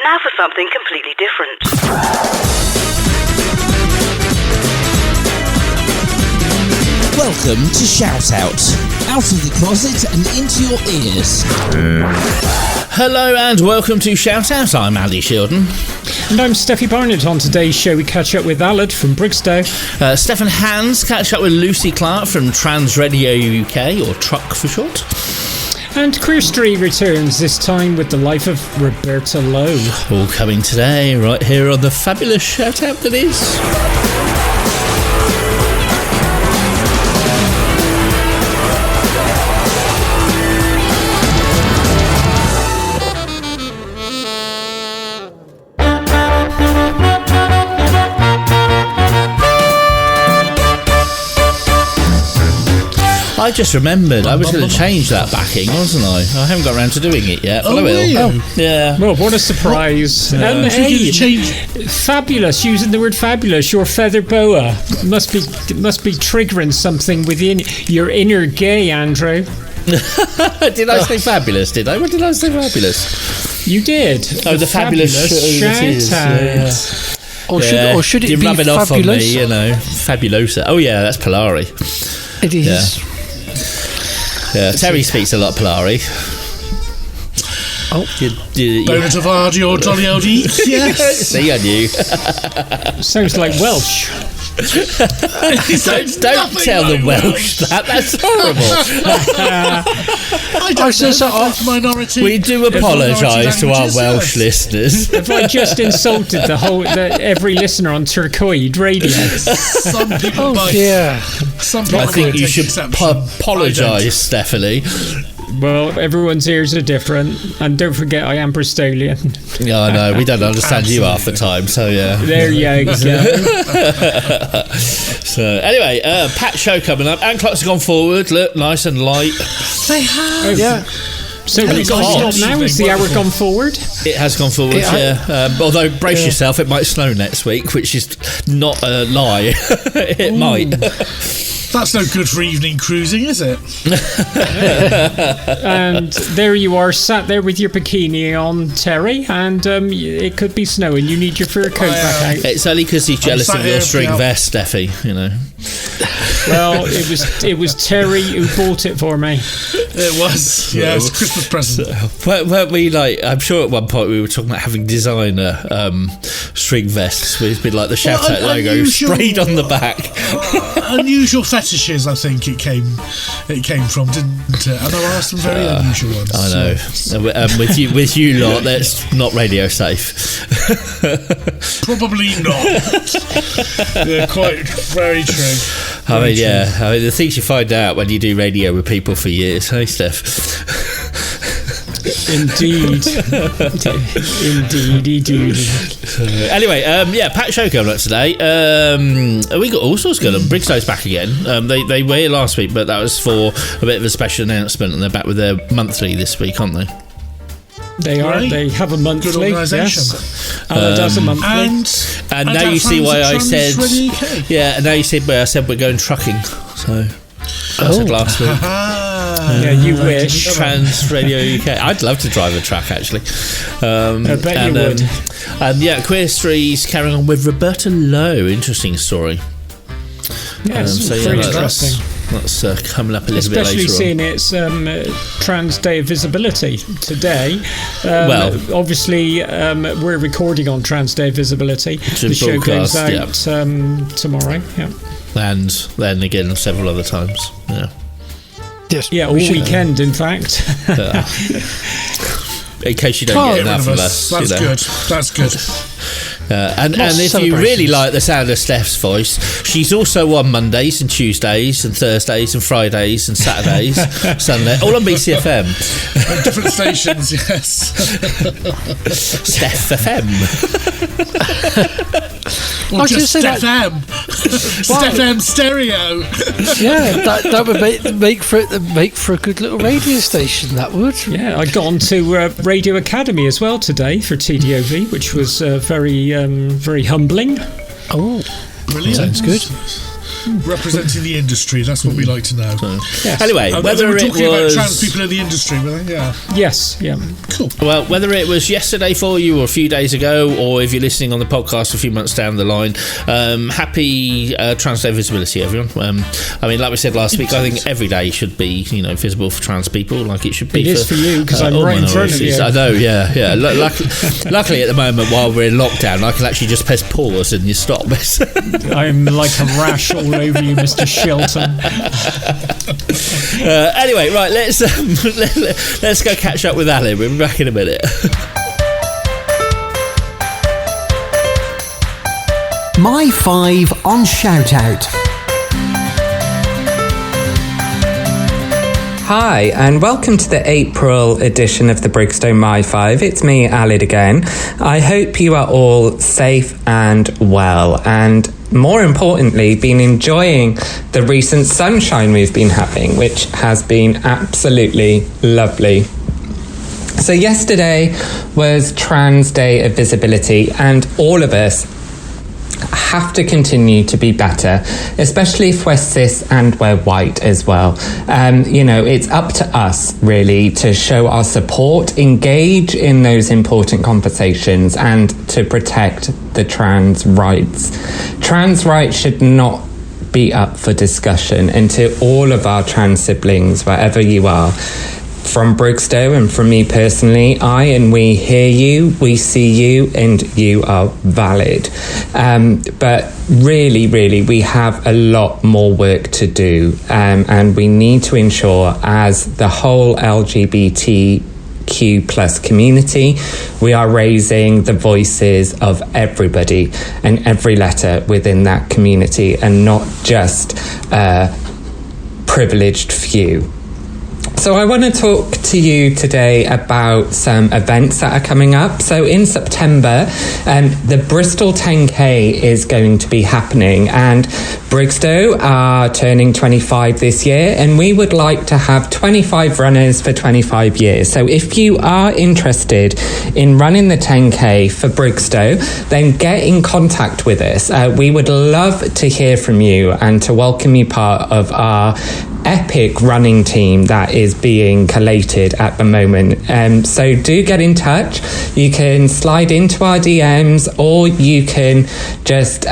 Now for something completely different. Welcome to Shout Out. Out of the closet and into your ears. Hello and welcome to Shout Out. I'm Ali Shildon. And I'm Steffi Barnett. On today's show we catch up with Alad from Brigstow. Stefan Hans catch up with Lucy Clark from Trans Radio UK, or Truck for short. And Queer Street returns, this time with the life of Roberta Lowe. All coming today, right here on the fabulous Shout Out that is. I just remembered I was going to change that backing, wasn't I? I haven't got around to doing it yet, but I will. Yeah. Well, what a surprise. And hey, fabulous, using the word fabulous, your feather boa must be triggering something within your inner gay, Andrew. Did I say fabulous, did I? What did I say fabulous? You did. Oh, the fabulous shout out. Or should it be rubbing fabulosa? off on me, you know. Fabulosa. Oh, yeah, that's Polari. It is. Yeah, Terry speaks a lot of Polari. Oh. Bonatavard, your jolly old eek, yes. See, I knew. Sounds like Welsh. Don't tell the Welsh that. That's horrible. I don't know, minority. We do apologise to our Welsh listeners. Have I just insulted every listener on Turcoid Radio? Some people I think you should apologise, Stephanie. Well, everyone's ears are different, and don't forget I am Bristolian. Yeah, I know. We don't understand you half the time, so yeah. There you go. So anyway, Pat show coming up. And clocks have gone forward. Look, nice and light. They have. Yeah. So we've got to stop now. Is the hour gone forward? It has gone forward, yeah. Although, brace yourself, it might snow next week, which is not a lie. It might. That's no good for evening cruising, is it? And there you are, sat there with your bikini on, Terry, and it could be snowing. You need your fur coat back out. It's only because he's jealous of your string vest, Steffi, you know. Well, it was Terry who bought it for me. It was, yeah, it's a Christmas present. Weren't we, like, I'm sure at one point we were talking about having designer string vests with like the Shout Out logo sprayed on the back. Unusual fetishes, I think it came from, didn't it? And there are some very unusual ones. I know. So. With you lot, that's not radio safe. Probably not. Yeah, quite very true. I mean, the things you find out when you do radio with people for years, hey, Steph? Indeed. Anyway, Pat show coming up today. We got all sorts going on. Brigstow's back again. They were here last week, but that was for a bit of a special announcement, and they're back with their monthly this week, aren't they? They are. Right. They have a monthly. Good organisation. Yes. Does a monthly. And now you see why I said. Yeah, and now you see why I said we're going trucking. So I said last week. Yeah, you wish. Trans Radio UK. I'd love to drive a truck, actually. I bet you would. And yeah, Queer Street's carrying on with Roberta Lowe. Interesting story. Yes, very interesting. That's coming up a little bit later on. Especially seeing it's Trans Day of Visibility today. Obviously, we're recording on Trans Day of Visibility. The show goes out tomorrow. Yeah. And then again several other times. Yeah. Yes. Yeah, all weekend, in fact. In case you don't get enough of us. That's good. That's good. And if you really like the sound of Steph's voice, she's also on Mondays and Tuesdays and Thursdays and Fridays and Saturdays, Sunday, all on BCFM. Different stations, yes. Steph FM. Or just Steph M. Steph M stereo. Yeah, that would make for a good little radio station, that would. Yeah, I got on to Radio Academy as well today for TDOV, which was very humbling. Oh, brilliant. Sounds good. representing the industry. That's what we like to know. Yes. Anyway, whether we're it talking was about trans people in the industry, yeah. Yes, yeah. Cool. Well, whether it was yesterday for you or a few days ago, or if you're listening on the podcast a few months down the line, happy Trans Day Visibility, everyone. I mean, like we said last week, I think every day should be, visible for trans people, like it should be. It is for you, because I'm right in front of you. I know, yeah. Luckily, at the moment, while we're in lockdown, I can actually just press pause and you stop. I'm like a rash all over you, Mr. Shilton. Anyway, right, let's go catch up with Ali. We'll be back in a minute. My 5 on Shoutout. Hi, and welcome to the April edition of the Brigstow My 5. It's me, Alid, again. I hope you are all safe and well, and more importantly, been enjoying the recent sunshine we've been having, which has been absolutely lovely. So yesterday was Trans Day of Visibility, and all of us have to continue to be better, especially if we're cis and we're white as well. It's up to us really to show our support, engage in those important conversations, and to protect the trans rights. Trans rights should not be up for discussion, and to all of our trans siblings, wherever you are, from Brigstow and from me personally, I and we hear you, we see you, and you are valid. But really, we have a lot more work to do, and we need to ensure, as the whole LGBTQ plus community, we are raising the voices of everybody and every letter within that community, and not just a privileged few. So I want to talk to you today about some events that are coming up. So in September, the Bristol 10K is going to be happening, and Brigstow are turning 25 this year, and we would like to have 25 runners for 25 years. So if you are interested in running the 10K for Brigstow, then get in contact with us. We would love to hear from you and to welcome you part of our epic running team that is being collated at the moment. So do get in touch. You can slide into our DMs, or you can just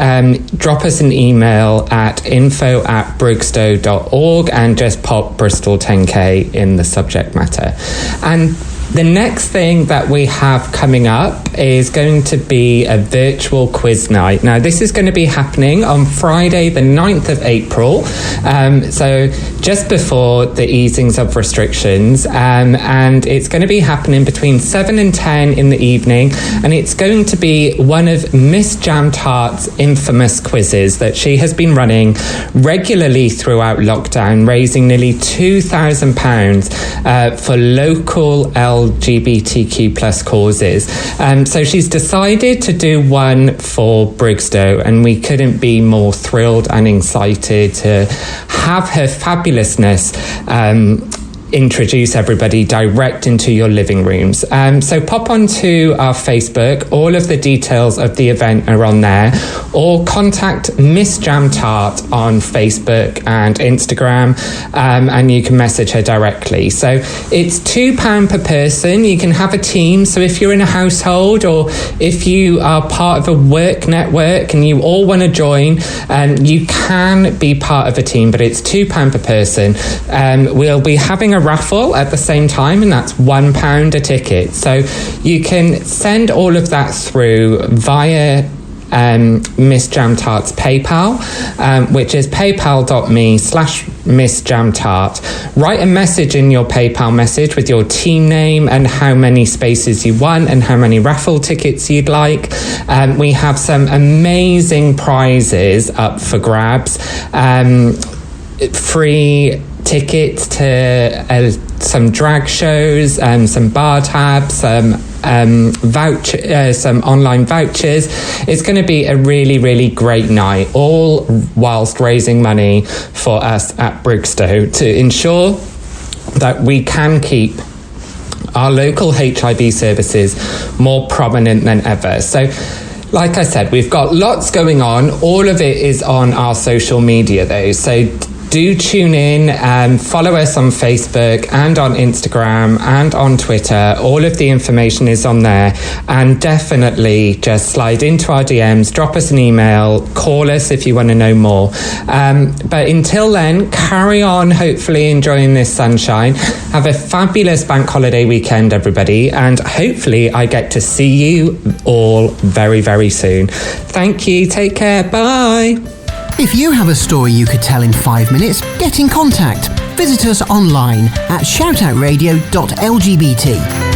drop us an email at info@brigstow.org and just pop Bristol 10K in the subject matter. And the next thing that we have coming up is going to be a virtual quiz night. Now, this is going to be happening on Friday, the 9th of April. So just before the easings of restrictions. And it's going to be happening between 7 and 10 in the evening. And it's going to be one of Miss Jam Tart's infamous quizzes that she has been running regularly throughout lockdown, raising nearly £2,000 for local LGBTQ plus causes. So she's decided to do one for Brigstow, and we couldn't be more thrilled and excited to have her fabulousness introduce everybody direct into your living rooms. So pop onto our Facebook. All of the details of the event are on there, or contact Miss Jam Tart on Facebook and Instagram, and you can message her directly. So it's £2 per person. You can have a team. So if you're in a household, or if you are part of a work network and you all want to join, you can be part of a team, but it's £2 per person. We'll be having a raffle at the same time, and that's £1 a ticket. So you can send all of that through via Miss Jam Tart's PayPal, which is paypal.me/MissJamTart. Write a message in your PayPal message with your team name and how many spaces you want and how many raffle tickets you'd like. We have some amazing prizes up for grabs. Free tickets to some drag shows, some bar tabs, some online vouchers. It's going to be a really, really great night, all whilst raising money for us at Brigstow to ensure that we can keep our local HIV services more prominent than ever. So Like I said, we've got lots going on. All of it is on our social media, though. So do tune in, follow us on Facebook and on Instagram and on Twitter. All of the information is on there. And definitely just slide into our DMs, drop us an email, call us if you want to know more. But until then, carry on, hopefully enjoying this sunshine. Have a fabulous bank holiday weekend, everybody. And hopefully I get to see you all very, very soon. Thank you. Take care. Bye. If you have a story you could tell in 5 minutes, get in contact. Visit us online at shoutoutradioorgukshows20210401.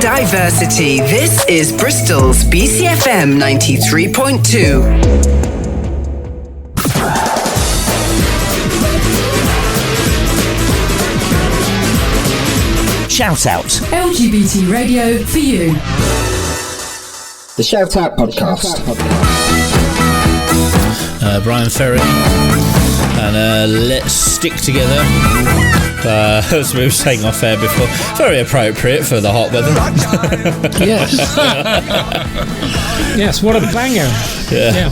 Diversity. This is Bristol's BCFM 93.2. Shout Out. LGBT radio for you. The Shout Out Podcast. Brian Ferry and Let's Stick Together. As we were saying off air before, very appropriate for the hot weather. Yes. Yes, what a banger. Yeah.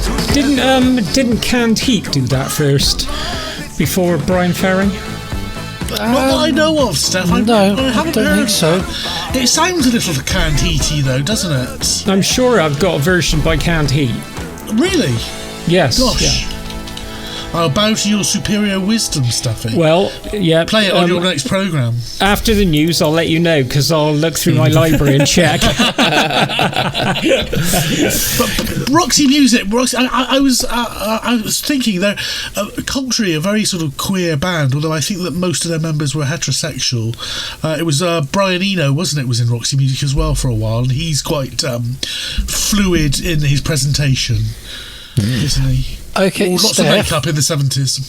Didn't Canned Heat do that first before Brian Ferry? Not that I know of, Steph. No, I don't think so. It sounds a little Canned Heaty, though, doesn't it? I'm sure I've got a version by Canned Heat. Really? Yes. Gosh. Yeah. I'll bow to your superior wisdom, Stuffy. Well, yeah. Play it on your next programme. After the news, I'll let you know, because I'll look through my library and check. But Roxy Music, I was thinking they're Country, a very sort of queer band, although I think that most of their members were heterosexual. It was Brian Eno, wasn't it, was in Roxy Music as well for a while, and he's quite fluid in his presentation, isn't he? Okay, lots of makeup in the 70s.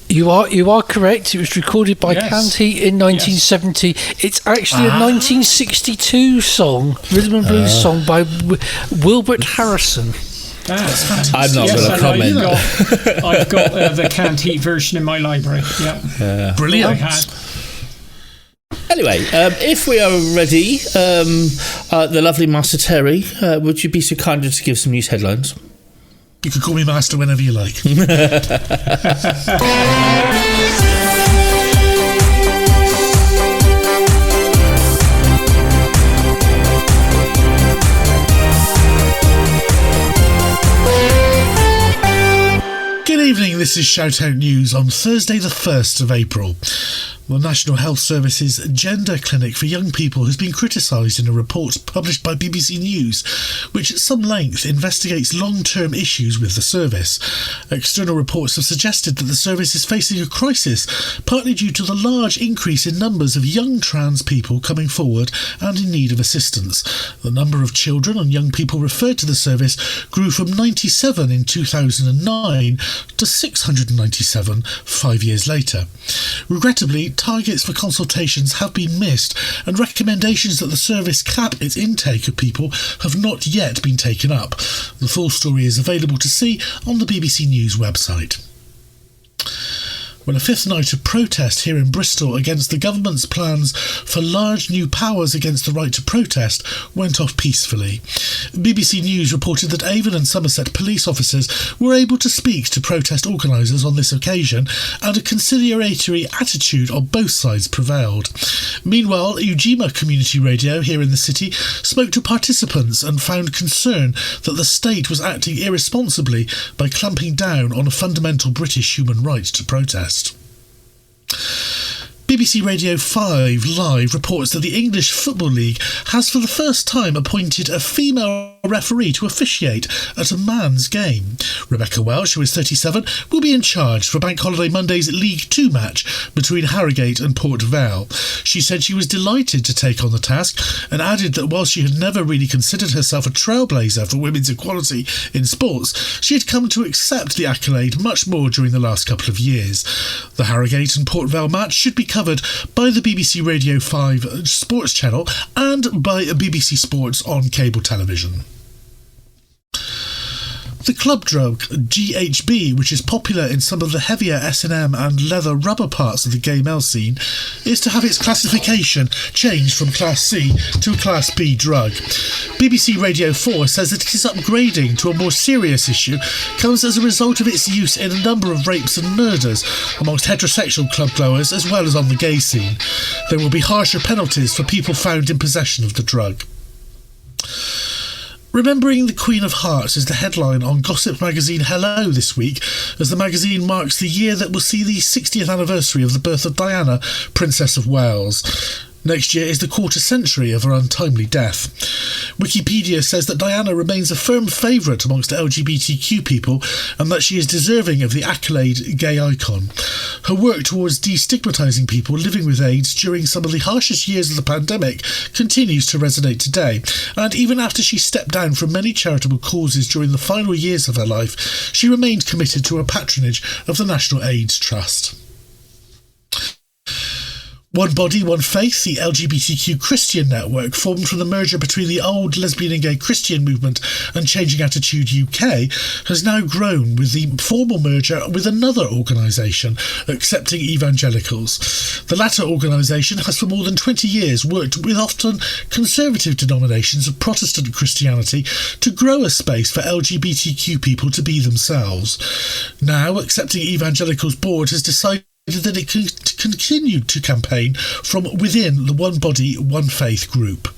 You are correct. It was recorded by Canned Heat in 1970. Yes. It's actually a 1962 song, rhythm and blues song by Wilbert Harrison. That's fantastic. I'm not going to comment. I've got the Canned Heat version in my library. Yeah. Brilliant. Anyway, if we are ready, the lovely Master Terry, would you be so kind as to give some news headlines? You can call me Master whenever you like. Good evening, this is Shout Out News on Thursday the 1st of April. The National Health Service's Gender Clinic for Young People has been criticised in a report published by BBC News, which at some length investigates long-term issues with the service. External reports have suggested that the service is facing a crisis, partly due to the large increase in numbers of young trans people coming forward and in need of assistance. The number of children and young people referred to the service grew from 97 in 2009 to 697 5 years later. Regrettably, targets for consultations have been missed, and recommendations that the service cap its intake of people have not yet been taken up. The full story is available to see on the BBC News website. Well, a fifth night of protest here in Bristol against the government's plans for large new powers against the right to protest went off peacefully. BBC News reported that Avon and Somerset police officers were able to speak to protest organisers on this occasion, and a conciliatory attitude on both sides prevailed. Meanwhile, Ujima Community Radio here in the city spoke to participants and found concern that the state was acting irresponsibly by clamping down on a fundamental British human right to protest. BBC Radio 5 Live reports that the English Football League has for the first time appointed a female referee to officiate at a man's game. Rebecca Welsh, who is 37, will be in charge for Bank Holiday Monday's League 2 match between Harrogate and Port Vale. She said she was delighted to take on the task and added that while she had never really considered herself a trailblazer for women's equality in sports, she had come to accept the accolade much more during the last couple of years. The Harrogate and Port Vale match should be covered covered by the BBC Radio 5 Sports channel and by BBC Sports on cable television. The club drug GHB, which is popular in some of the heavier S&M and leather rubber parts of the gay male scene, is to have its classification changed from Class C to a Class B drug. BBC Radio 4 says that it is upgrading to a more serious issue comes as a result of its use in a number of rapes and murders amongst heterosexual club goers as well as on the gay scene. There will be harsher penalties for people found in possession of the drug. Remembering the Queen of Hearts is the headline on gossip magazine Hello this week, as the magazine marks the year that will see the 60th anniversary of the birth of Diana, Princess of Wales. Next year is the quarter century of her untimely death. Wikipedia says that Diana remains a firm favourite amongst LGBTQ people and that she is deserving of the accolade gay icon. Her work towards destigmatising people living with AIDS during some of the harshest years of the pandemic continues to resonate today, and even after she stepped down from many charitable causes during the final years of her life, she remained committed to her patronage of the National AIDS Trust. One Body, One Faith, the LGBTQ Christian network formed from the merger between the old lesbian and gay Christian movement and Changing Attitude UK, has now grown with the formal merger with another organisation, Accepting Evangelicals. The latter organisation has for more than 20 years worked with often conservative denominations of Protestant Christianity to grow a space for LGBTQ people to be themselves. Now, Accepting Evangelicals board has decided that it can continue to campaign from within the One Body, One Faith group.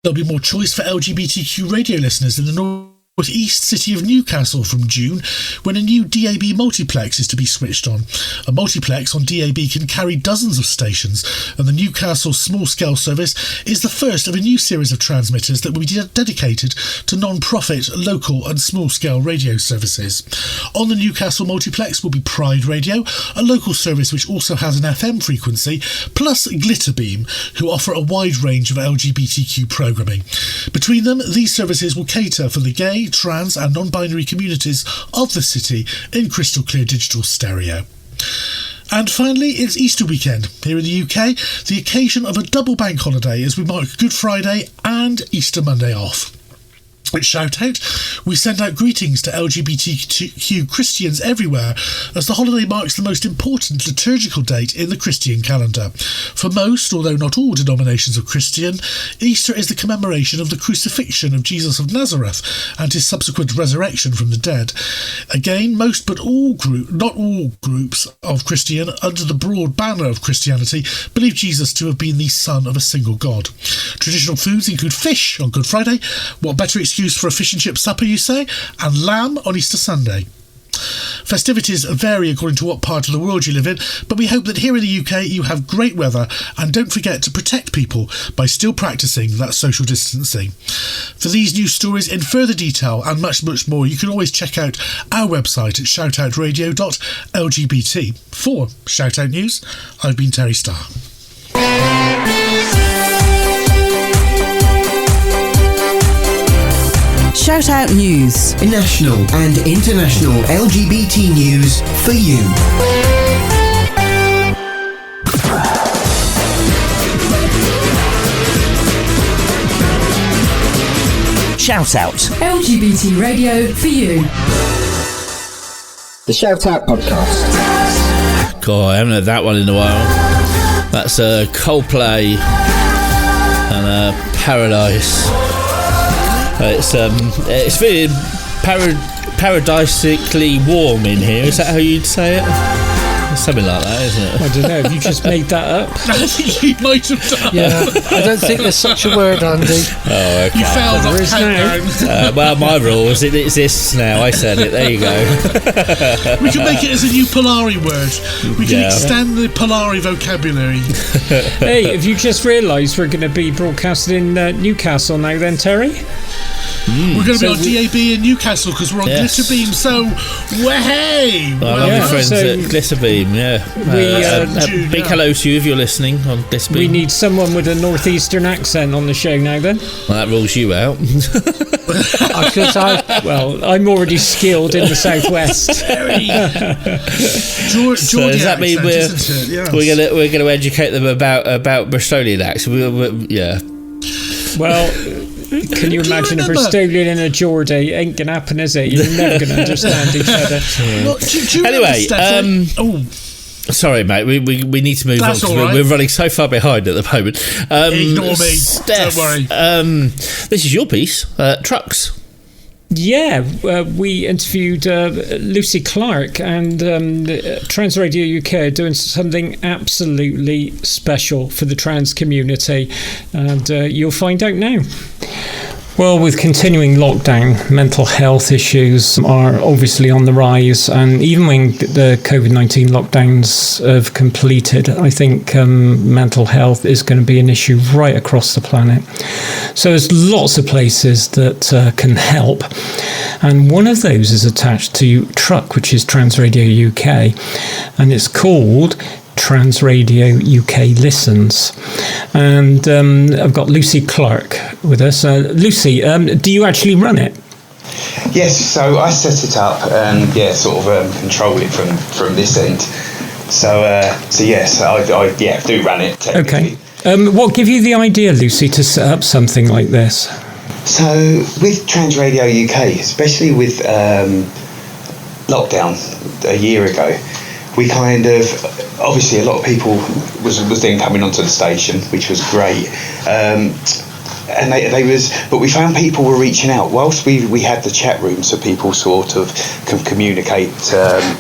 There'll be more choice for LGBTQ radio listeners in the northeast city of Newcastle from June, when a new DAB multiplex is to be switched on. A multiplex on DAB can carry dozens of stations, and the Newcastle small-scale service is the first of a new series of transmitters that will be dedicated to non-profit, local and small-scale radio services. On the Newcastle multiplex will be Pride Radio, a local service which also has an FM frequency, plus Glitterbeam, who offer a wide range of LGBTQ programming. Between them, these services will cater for the gay, trans and non-binary communities of the city in crystal clear digital stereo. And finally, it's Easter weekend here in the UK, the occasion of a double bank holiday as we mark Good Friday and Easter Monday off. At Shout Out, we send out greetings to LGBTQ Christians everywhere, as the holiday marks the most important liturgical date in the Christian calendar. For most, although not all denominations of Christian, Easter is the commemoration of the crucifixion of Jesus of Nazareth and his subsequent resurrection from the dead. Again, most but not all groups of Christian under the broad banner of Christianity believe Jesus to have been the son of a single God. Traditional foods include fish on Good Friday. What better excuse for a fish and chip supper, you say? And lamb on Easter Sunday. Festivities vary according to what part of the world you live in, but we hope that here in the UK you have great weather, and don't forget to protect people by still practising that social distancing. For these news stories in further detail and much, much more, you can always check out our website at shoutoutradio.lgbt. For Shout Out News, I've been Terry Starr. Shout Out News. National and international LGBT news for you. Shout Out. LGBT radio for you. The Shout Out Podcast. God, I haven't heard that one in a while. That's Coldplay and Paradise. It's feeling paradisically warm in here. Is that how you'd say it? Something like that, isn't it? I don't know. Have you just made that up? I think you might have done. Yeah, I don't think there's such a word, Andy. Oh, okay. You failed off countdown. Well, my rules, it exists now. I said it. There you go. We can make it as a new Polari word. We can extend the Polari vocabulary. Hey, have you just realised we're going to be broadcasting in Newcastle now then, Terry? We're going to be on DAB in Newcastle because we're on Glitterbeam. So, way! Our lovely friends at Glitterbeam, big hello to you if you're listening on Glitterbeam. We need someone with a northeastern accent on the show now then. Well, that rules you out. Well, I'm already skilled in the southwest. So does that mean we're going to educate them about Bristolian accent? Yeah. Well, can you imagine a Bristolian and a Geordie? Ain't gonna happen, is it? You're never gonna understand each other. Anyway, sorry, mate. We need to move on because we're running so far behind at the moment. Ignore me. Steph, don't worry. This is your piece, trucks. Yeah, we interviewed Lucy Clark, and Trans Radio UK are doing something absolutely special for the trans community, and you'll find out now. Well, with continuing lockdown, mental health issues are obviously on the rise, and even when the COVID-19 lockdowns have completed, I think mental health is going to be an issue right across the planet. So there's lots of places that can help, and one of those is attached to Truck, which is Trans Radio UK, and it's called Trans Radio UK Listens. And I've got Lucy Clark with us. Lucy, do you actually run it? Yes, so I set it up and control it from this end. So yes, I do run it. Okay. What gave you the idea, Lucy, to set up something like this? So with Trans Radio UK, especially with lockdown a year ago, we kind of, obviously a lot of people was then coming onto the station, which was great. But we found people were reaching out. Whilst we had the chat room, so people sort of can communicate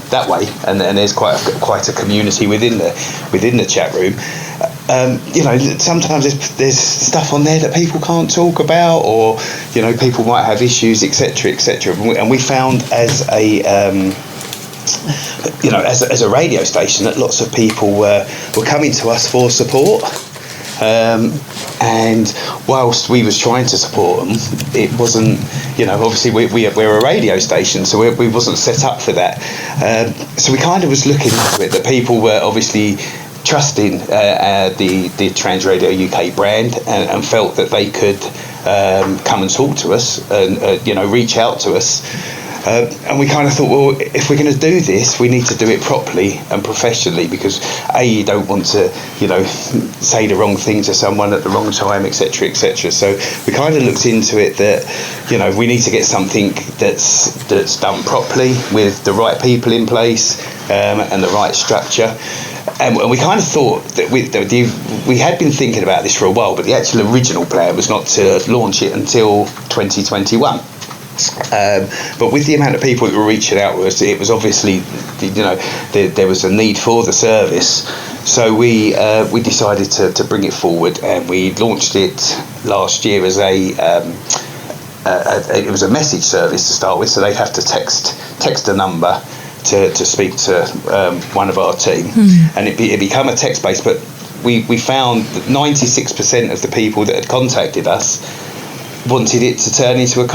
that way, and there's quite a community within the chat room. Sometimes there's stuff on there that people can't talk about, or people might have issues, etc., and we found as a radio station that lots of people were coming to us for support, and whilst we was trying to support them, it wasn't, obviously we're a radio station, so we wasn't set up for that, so we kind of was looking into it, that people were obviously trusting the Trans Radio UK brand, and felt that they could come and talk to us and reach out to us. And we kind of thought, well, if we're going to do this, we need to do it properly and professionally, because you don't want to, say the wrong thing to someone at the wrong time, etc., etc. So we kind of looked into it that, we need to get something that's done properly with the right people in place, and the right structure. And we kind of thought that we had been thinking about this for a while, but the actual original plan was not to launch it until 2021. But with the amount of people that were reaching out to us, it was obviously, there was a need for the service. So we decided to bring it forward, and we launched it last year as it was a message service to start with. So they'd have to text a number to speak to one of our team, and it became a text based. But we found that 96% of the people that had contacted us wanted it to turn into a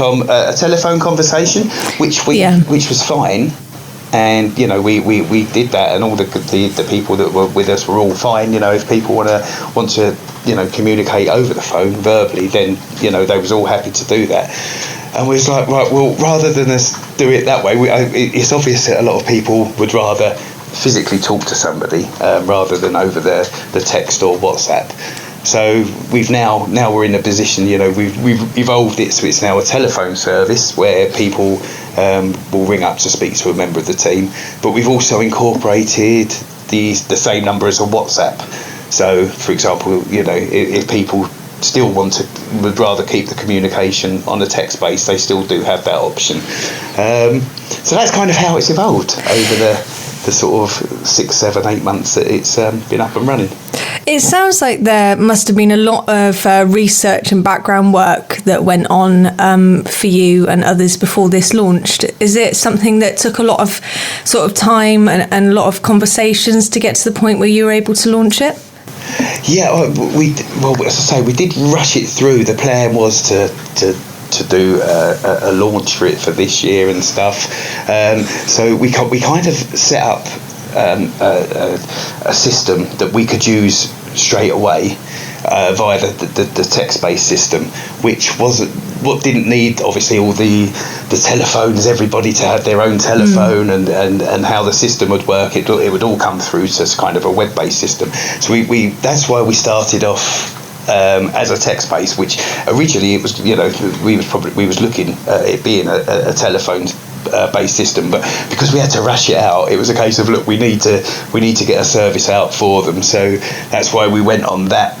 telephone conversation, which was fine, and we did that, and all the people that were with us were all fine. If people want to communicate over the phone verbally, then they was all happy to do that. And we was like, right, well, rather than us do it that way, it's obvious that a lot of people would rather physically talk to somebody rather than over the text or WhatsApp. So we've now we're in a position, we've evolved it, so it's now a telephone service where people will ring up to speak to a member of the team, but we've also incorporated the same number as a WhatsApp. So, for example, if people still would rather keep the communication on a text base, they still do have that option. So that's kind of how it's evolved over the sort of 6, 7, 8 months that it's been up and running. It sounds like there must have been a lot of research and background work that went on for you and others before this launched. Is it something that took a lot of sort of time and a lot of conversations to get to the point where you were able to launch it? Yeah, as I say, we did rush it through. The plan was to to do a launch for it for this year and stuff. So we kind of set up a system that we could use straight away via the text-based system, which what didn't need obviously all the telephones, everybody to have their own telephone and how the system would work. It would all come through to kind of a web-based system. So we that's why we started off as a text base, which originally it was, we was looking at it being a telephone based system, but because we had to rush it out, it was a case of, look, we need to get a service out for them. So that's why we went on that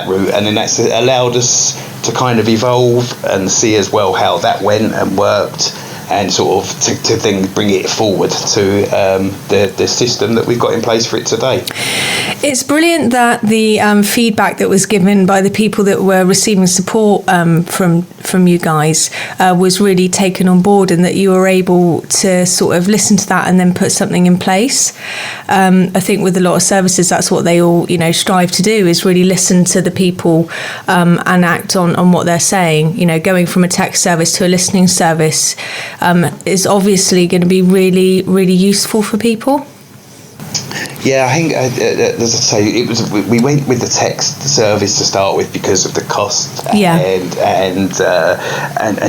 route, and then that's allowed us to kind of evolve and see as well how that went and worked, and sort of to then bring it forward to the system that we've got in place for it today. It's brilliant that the feedback that was given by the people that were receiving support from you guys was really taken on board, and that you were able to sort of listen to that and then put something in place. I think with a lot of services, that's what they all strive to do, is really listen to the people and act on what they're saying. Going from a text service to a listening service is obviously going to be really, really useful for people. Yeah, I think as I say, we went with the text service to start with because of the cost, and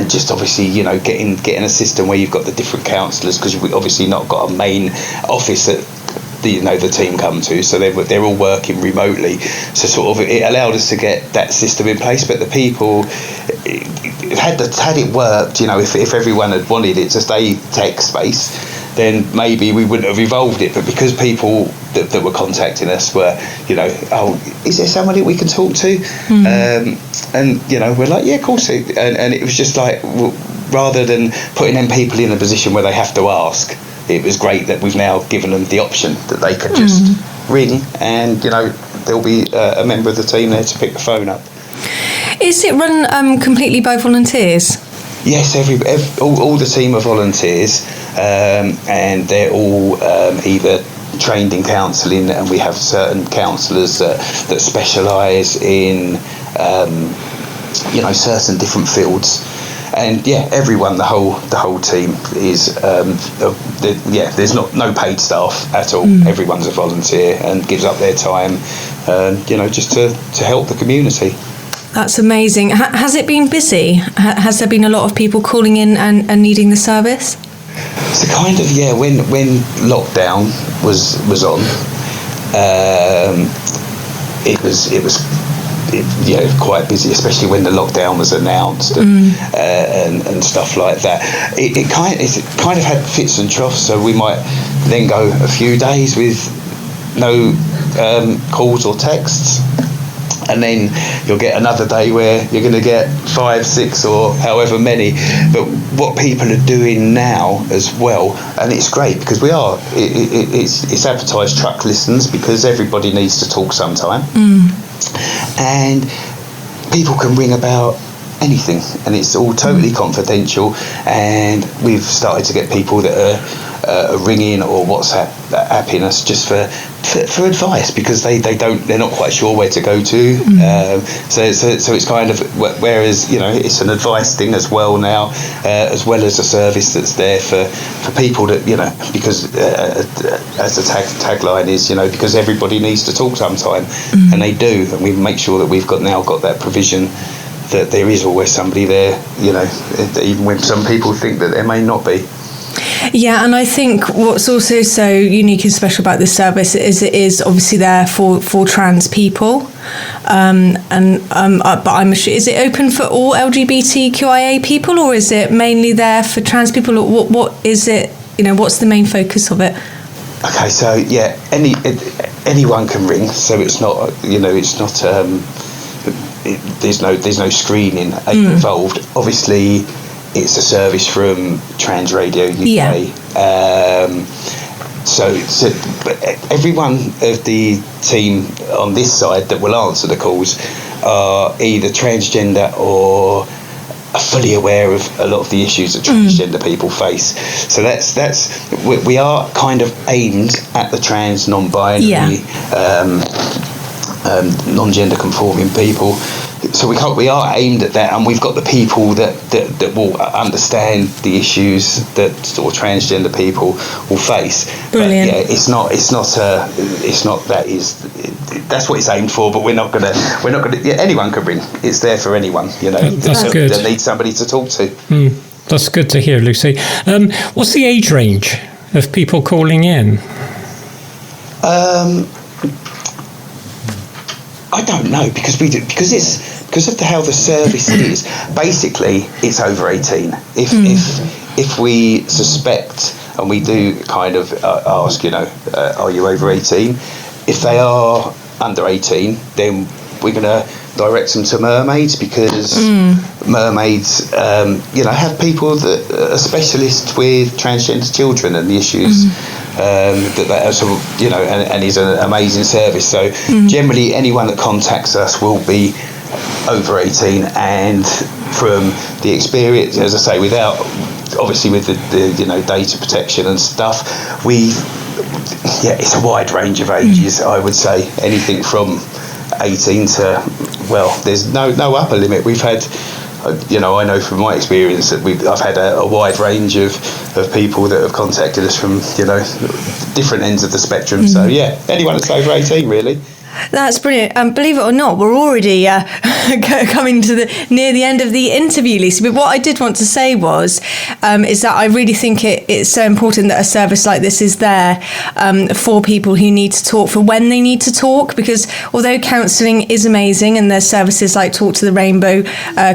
just obviously getting a system where you've got the different counsellors, because we've obviously not got a main office that the team come to, so they're all working remotely. So sort of it allowed us to get that system in place, but the people had it worked, if everyone had wanted it to stay text based, then maybe we wouldn't have evolved it. But because people that were contacting us were, is there somebody we can talk to? And we're like, yeah, of course. And it was just like, rather than putting them people in a position where they have to ask, it was great that we've now given them the option that they could just ring, and there'll be a member of the team there to pick the phone up. Is it run completely by volunteers? Yes, all the team are volunteers, and they're all either trained in counselling, and we have certain counsellors that specialise in certain different fields. And everyone, the whole team is there's no paid staff at all. Everyone's a volunteer and gives up their time, just to help the community. That's amazing. Has it been busy? Has there been a lot of people calling in and needing the service? So kind of, when lockdown was on, it was quite busy, especially when the lockdown was announced and stuff like that. It kind of had fits and troughs, so we might then go a few days with no calls or texts, and then you'll get another day where you're going to get 5, 6 or however many. But what people are doing now as well, and it's great because it's advertised truck listens, because everybody needs to talk sometime. And people can ring about anything, and it's all totally confidential. And we've started to get people that are ringing or WhatsApping us just for advice, because they're not quite sure where to go to. So it's kind of, whereas it's an advice thing as well now, as well as a service that's there for people that because as the tagline is, because everybody needs to talk sometime, and they do, and we make sure that we've got that provision that there is always somebody there, even when some people think that there may not be. Yeah, and I think what's also so unique and special about this service is it is obviously there for trans people, but I'm sure, is it open for all LGBTQIA people, or is it mainly there for trans people? Or what is it? What's the main focus of it? Okay, so anyone can ring, so it's not there's no screening involved. Obviously, it's a service from Trans Radio UK. So every one of the team on this side that will answer the calls are either transgender or are fully aware of a lot of the issues that transgender people face. So we are kind of aimed at the trans, non-binary non-gender conforming people. So we are aimed at that, and we've got the people that will understand the issues that sort of transgender people will face. Brilliant. But that's what it's aimed for. But we're not gonna. Yeah, anyone can ring. It's there for anyone. You know, that's good. That needs somebody to talk to. That's good to hear, Lucy. What's the age range of people calling in? I don't know because of how the service is. Basically, it's over 18. If we suspect, and we do kind of ask, are you over 18? If they are under 18, then we're going to direct them to mermaids, because mermaids, have people that are specialists with transgender children and the issues that are sort of, and is an amazing service. So generally, anyone that contacts us will be over 18, and from the experience, as I say, without obviously with the data protection and stuff, it's a wide range of ages. I would say anything from 18 to, there's no upper limit. We've had, I know from my experience that I've had a wide range of people that have contacted us from, different ends of the spectrum. So anyone that's over 18 really. That's brilliant. Believe it or not, we're already coming to near the end of the interview, Lisa. But what I did want to say is that I really think it's so important that a service like this is there for people who need to talk, for when they need to talk. Because although counselling is amazing, and there's services like Talk to the Rainbow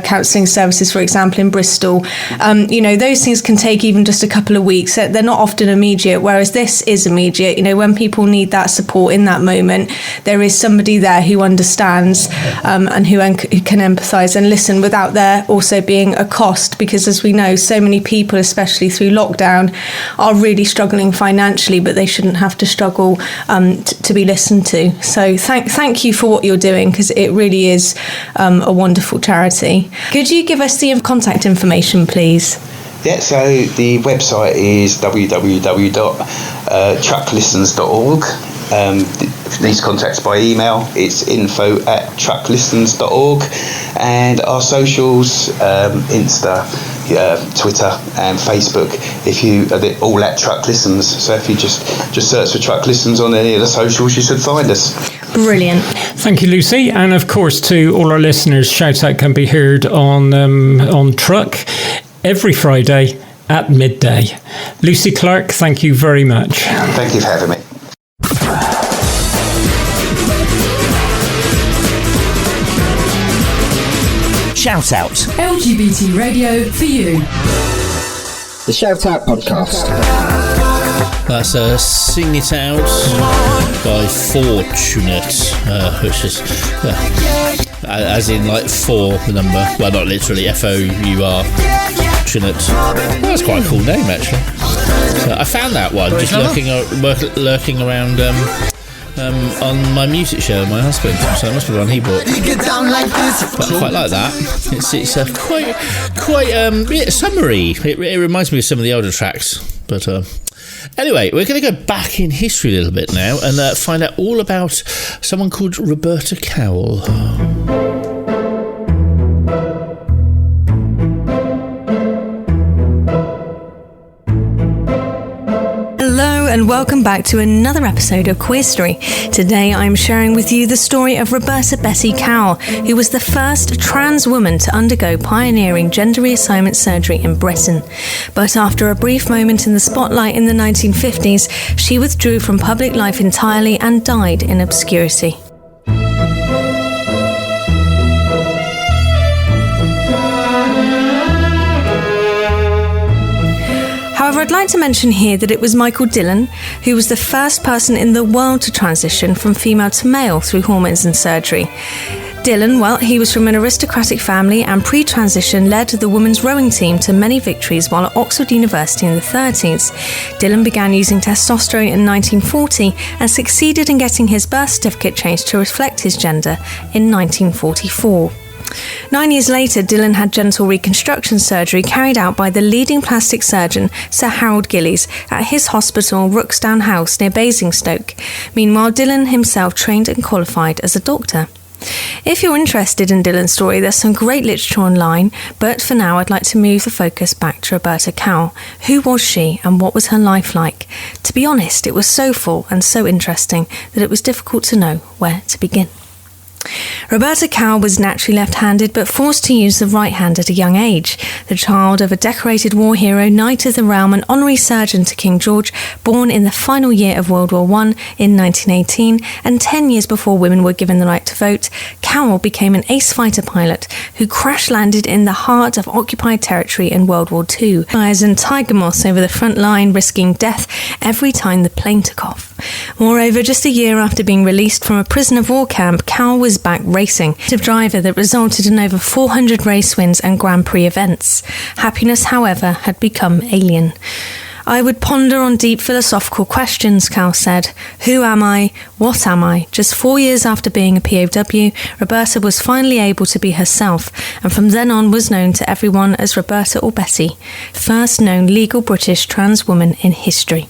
counselling services, for example, in Bristol, those things can take even just a couple of weeks. They're not often immediate, whereas this is immediate. When people need that support in that moment, there is somebody there who understands and who can empathise and listen without there also being a cost, because as we know, so many people, especially through lockdown, are really struggling financially, but they shouldn't have to struggle to be listened to. So thank you for what you're doing, because it really is a wonderful charity. Could you give us the contact information, please? Yeah, so the website is www.trucklistens.org. If you need to contact us by email, it's info@trucklistens.org, and our socials, Insta, Twitter and Facebook, they're all at Truck Listens. So if you just search for Truck Listens on any of the socials, you should find us. Brilliant. Thank you, Lucy. And of course, to all our listeners, Shout Out can be heard on Truck every Friday at midday. Lucy Clark, thank you very much. Thank you for having me. Shout Out. LGBT radio for you. The Shout Out podcast. That's Sing It Out by Fortunate, which is as in like for the number. Well, not literally, F-O-U-R. Fortunate. That's quite a cool name, actually. So I found that one just lurking around on my music show with my husband, so it must be one he bought. But I quite like that. It's quite summery. It reminds me of some of the older tracks. But anyway, we're going to go back in history a little bit now and find out all about someone called Roberta Cowell. Hello and welcome back to another episode of Queer Story. Today I'm sharing with you the story of Roberta Betty Cowell, who was the first trans woman to undergo pioneering gender reassignment surgery in Britain. But after a brief moment in the spotlight in the 1950s, she withdrew from public life entirely and died in obscurity. However, I'd like to mention here that it was Michael Dillon who was the first person in the world to transition from female to male through hormones and surgery. Dillon, he was from an aristocratic family and pre-transition led the women's rowing team to many victories while at Oxford University in the 30s. Dillon began using testosterone in 1940 and succeeded in getting his birth certificate changed to reflect his gender in 1944. 9 years later, Dylan had genital reconstruction surgery carried out by the leading plastic surgeon, Sir Harold Gillies, at his hospital, Rooksdown House, near Basingstoke. Meanwhile, Dylan himself trained and qualified as a doctor. If you're interested in Dylan's story, there's some great literature online, but for now I'd like to move the focus back to Roberta Cowell. Who was she and what was her life like? To be honest, it was so full and so interesting that it was difficult to know where to begin. Roberta Cowell was naturally left-handed but forced to use the right hand at a young age. The child of a decorated war hero, Knight of the Realm and honorary surgeon to King George, born in the final year of World War I in 1918 and 10 years before women were given the right to vote, Cowell became an ace fighter pilot who crash-landed in the heart of occupied territory in World War II. Fires and tiger moths over the front line, risking death every time the plane took off. Moreover, just a year after being released from a prison of war camp, Cowell was back racing, a driver that resulted in over 400 race wins and Grand Prix events. Happiness, however, had become alien. I would ponder on deep philosophical questions, Cowell said. Who am I? What am I? Just 4 years after being a POW, Roberta was finally able to be herself, and from then on was known to everyone as Roberta or Betty, first known legal British trans woman in history.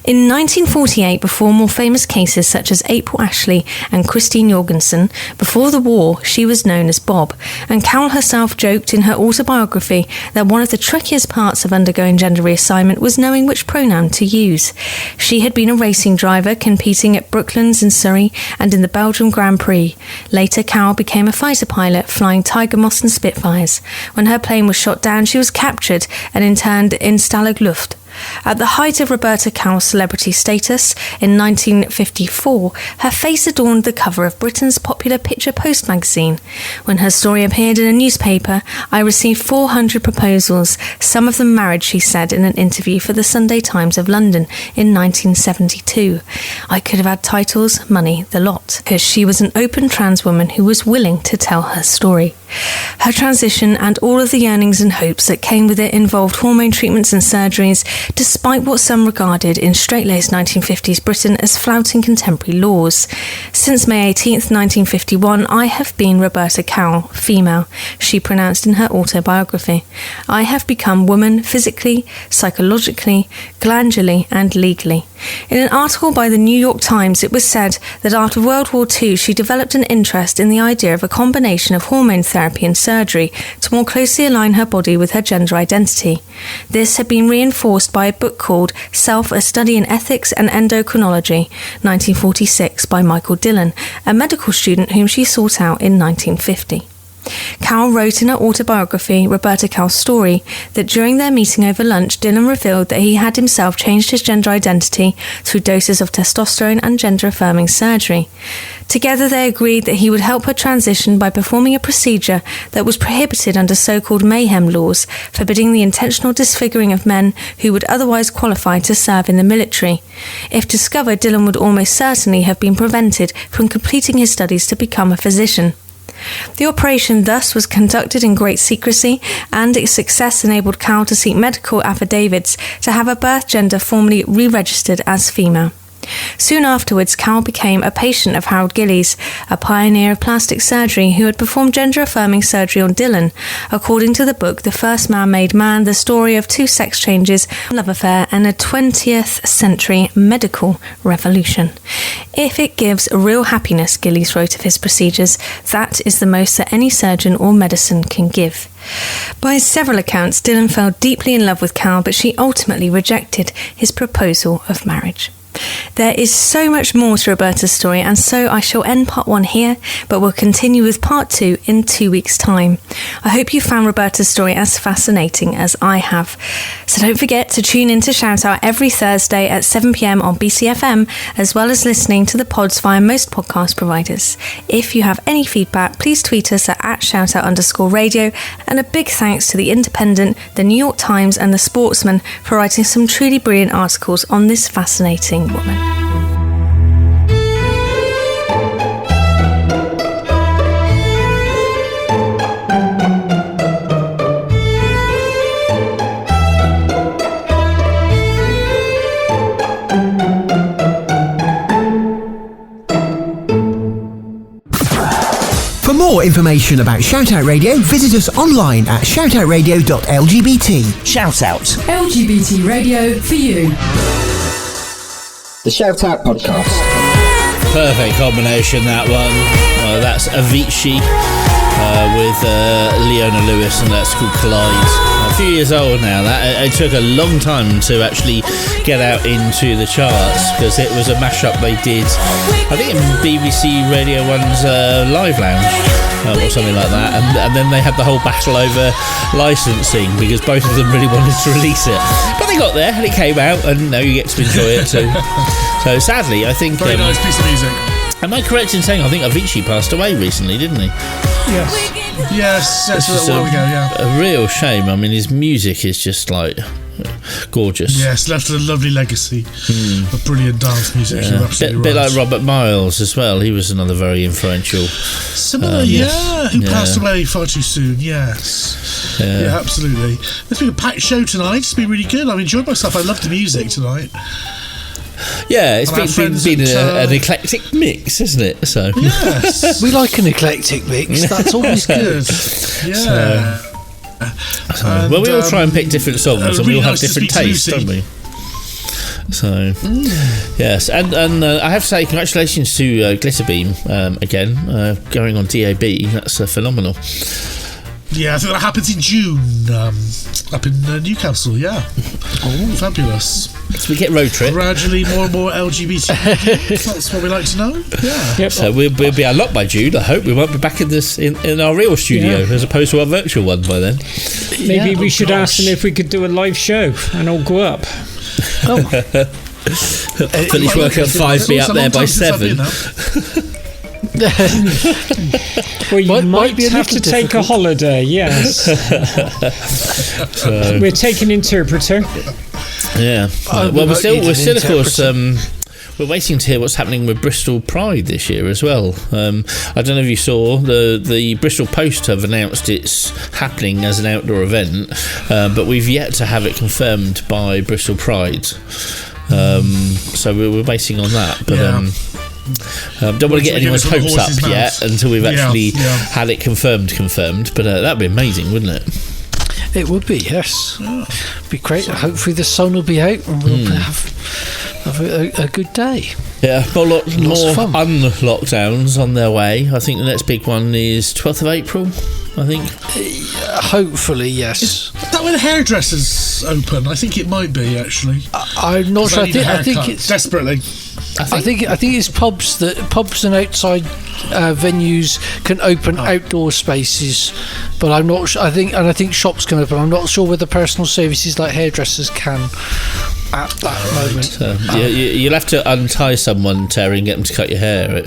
In 1948, before more famous cases such as April Ashley and Christine Jorgensen, before the war she was known as Bob, and Cowell herself joked in her autobiography that one of the trickiest parts of undergoing gender reassignment was knowing which pronoun to use. She had been a racing driver competing at Brooklands in Surrey and in the Belgium Grand Prix. Later, Cowell became a fighter pilot flying Tiger Moths and Spitfires. When her plane was shot down, she was captured and interned in Stalag Luft. At the height of Roberta Cowell's celebrity status, in 1954, her face adorned the cover of Britain's popular Picture Post magazine. When her story appeared in a newspaper, I received 400 proposals, some of them married, she said in an interview for the Sunday Times of London in 1972. I could have had titles, money, the lot, because she was an open trans woman who was willing to tell her story. Her transition and all of the yearnings and hopes that came with it involved hormone treatments and surgeries, despite what some regarded in straight-laced 1950s Britain as flouting contemporary laws. Since May 18th, 1951, I have been Roberta Cowell, female, she pronounced in her autobiography. I have become woman physically, psychologically, glandularly and legally. In an article by the New York Times, it was said that after World War II, she developed an interest in the idea of a combination of hormone therapy and surgery to more closely align her body with her gender identity. This had been reinforced by a book called Self, A Study in Ethics and Endocrinology, 1946, by Michael Dillon, a medical student whom she sought out in 1950. Cowell wrote in her autobiography, Roberta Cowell's Story, that during their meeting over lunch, Dylan revealed that he had himself changed his gender identity through doses of testosterone and gender-affirming surgery. Together they agreed that he would help her transition by performing a procedure that was prohibited under so-called mayhem laws, forbidding the intentional disfiguring of men who would otherwise qualify to serve in the military. If discovered, Dylan would almost certainly have been prevented from completing his studies to become a physician. The operation thus was conducted in great secrecy, and its success enabled Cowell to seek medical affidavits to have her birth gender formally re-registered as female. Soon afterwards, Cowell became a patient of Harold Gillies, a pioneer of plastic surgery who had performed gender-affirming surgery on Dylan. According to the book The First Man-Made Man, the story of two sex changes, love affair, and a 20th century medical revolution. If it gives real happiness, Gillies wrote of his procedures, that is the most that any surgeon or medicine can give. By several accounts, Dylan fell deeply in love with Cowell, but she ultimately rejected his proposal of marriage. There is so much more to Roberta's story, and so I shall end part 1 here, but we'll continue with part 2 in 2 weeks' time. I hope you found Roberta's story as fascinating as I have. So don't forget to tune in to Shout Out every Thursday at 7 p.m. on BCFM, as well as listening to the pods via most podcast providers. If you have any feedback, please tweet us at @shoutout_radio, and a big thanks to The Independent, The New York Times and The Sportsman for writing some truly brilliant articles on this fascinating woman. For more more information about Shoutout Radio, visit us online at shoutoutradio.lgbt. Shout out. LGBT radio for you. The Shoutout Podcast. Perfect combination, that one. That's Avicii with Leona Lewis, and that's called Collide. A few years old now. It took a long time to actually get out into the charts because it was a mashup they did, I think, in BBC Radio 1's Live Lounge or something like that, and then they had the whole battle over licensing because both of them really wanted to release it, but they got there and it came out, and now you get to enjoy it too. So sadly, I think very nice piece of music. Am I correct in saying I think Avicii passed away recently, didn't he? Yes, that's a little while ago, yeah. A real shame. I mean, his music is just like gorgeous. Yes, left a lovely legacy of brilliant dance music. Yeah. You're absolutely bit right. like Robert Miles as well. He was another very influential. Similar, who passed away far too soon. Yes, yeah, absolutely. It's been a packed show tonight. It's been really good. I've enjoyed myself. I love the music tonight. Yeah, it's been an eclectic mix, isn't it? So yes, we like an eclectic mix. That's always good. Yeah. Well, we all try and pick different songs, and we all have different tastes, don't we? So, yes, and I have to say congratulations to Glitterbeam again, going on DAB. That's phenomenal. Yeah, I think that happens in June up in Newcastle. Yeah, fabulous. So we get road trip. Gradually, more and more LGBT. That's what we like to know. Yeah. Yep. So we'll be unlocked by June. I hope we won't be back in our real studio as opposed to our virtual one by then. Maybe we should ask them if we could do a live show and all go up. Finish work at 5, be up there by 7. Well, you might have to take a holiday, yes. So, we're taking interpreter. Yeah. Well, we're still of course, we're waiting to hear what's happening with Bristol Pride this year as well. I don't know if you saw, the Bristol Post have announced it's happening as an outdoor event, but we've yet to have it confirmed by Bristol Pride. So we're waiting on that, but don't want to get anyone's hopes up yet until we've actually had it confirmed, but that'd be amazing, wouldn't it? It would be, yes. Be great. Hopefully the sun will be out and we'll have a good day. Yeah, a lot more unlockdowns on their way. I think the next big one is 12th of April, I think. Hopefully, yes. Is that when the hairdressers open? I think it might be, actually. I'm not sure. I think it's desperately. I think it's pubs and outside venues can open outdoor spaces, but I'm not sure. I think shops can open. I'm not sure whether personal services like hairdressers can at that moment. You'll have to untie someone, Terry, and get them to cut your hair.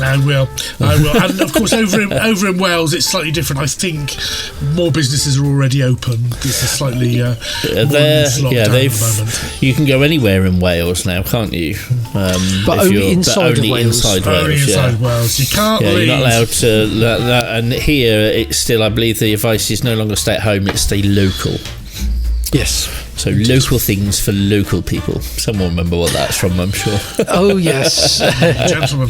I will. And of course, over in Wales, it's slightly different. I think more businesses are already open. It's a slightly more loose lockdown at the moment. You can go anywhere in Wales now, can't you? But only inside Wales. Only inside Wales. You can't leave. You're not allowed to. And here, it's still, I believe, the advice is no longer stay at home; it's stay local. Yes. So local things for local people. Someone will remember what that's from, I'm sure. Oh yes, gentlemen.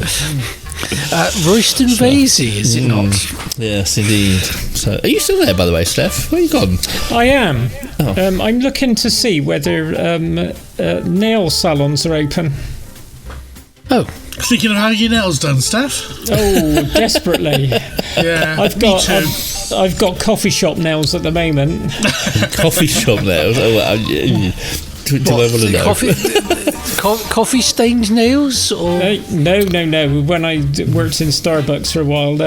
Royston Vasey, is it not? Yes, indeed. So, are you still there, by the way, Steph? Where are you gone? I am. I'm looking to see whether nail salons are open. Oh. Thinking of having your nails done, Steph? Oh, desperately. Yeah, I've got coffee shop nails at the moment. Coffee shop nails? Do I want to know? Coffee stained nails? Or? No. When I worked in Starbucks for a while,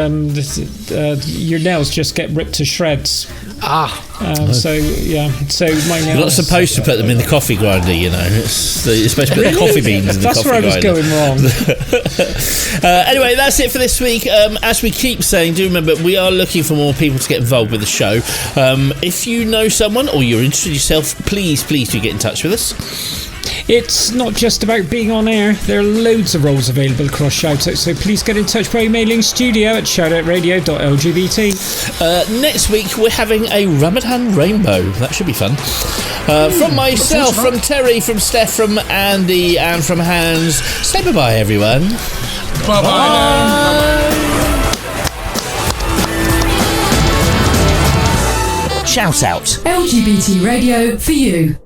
your nails just get ripped to shreds. So my nails. You're not supposed to put them in the coffee grinder, you know. You're supposed to put the coffee beans in the coffee grinder. That's where I was going wrong. Anyway, that's it for this week. As we keep saying, do remember, we are looking for more people to get involved with the show. If you know someone or you're interested yourself, please do get in touch with us. It's not just about being on air. There are loads of roles available across Shoutout, so please get in touch by emailing studio@shoutoutradio.lgbt. Next week we're having a Ramadan Rainbow. That should be fun. From myself, from Terry, from Steph, from Andy, and from Hans. Say bye-bye, everyone. Bye-bye. Shout Out. LGBT radio for you.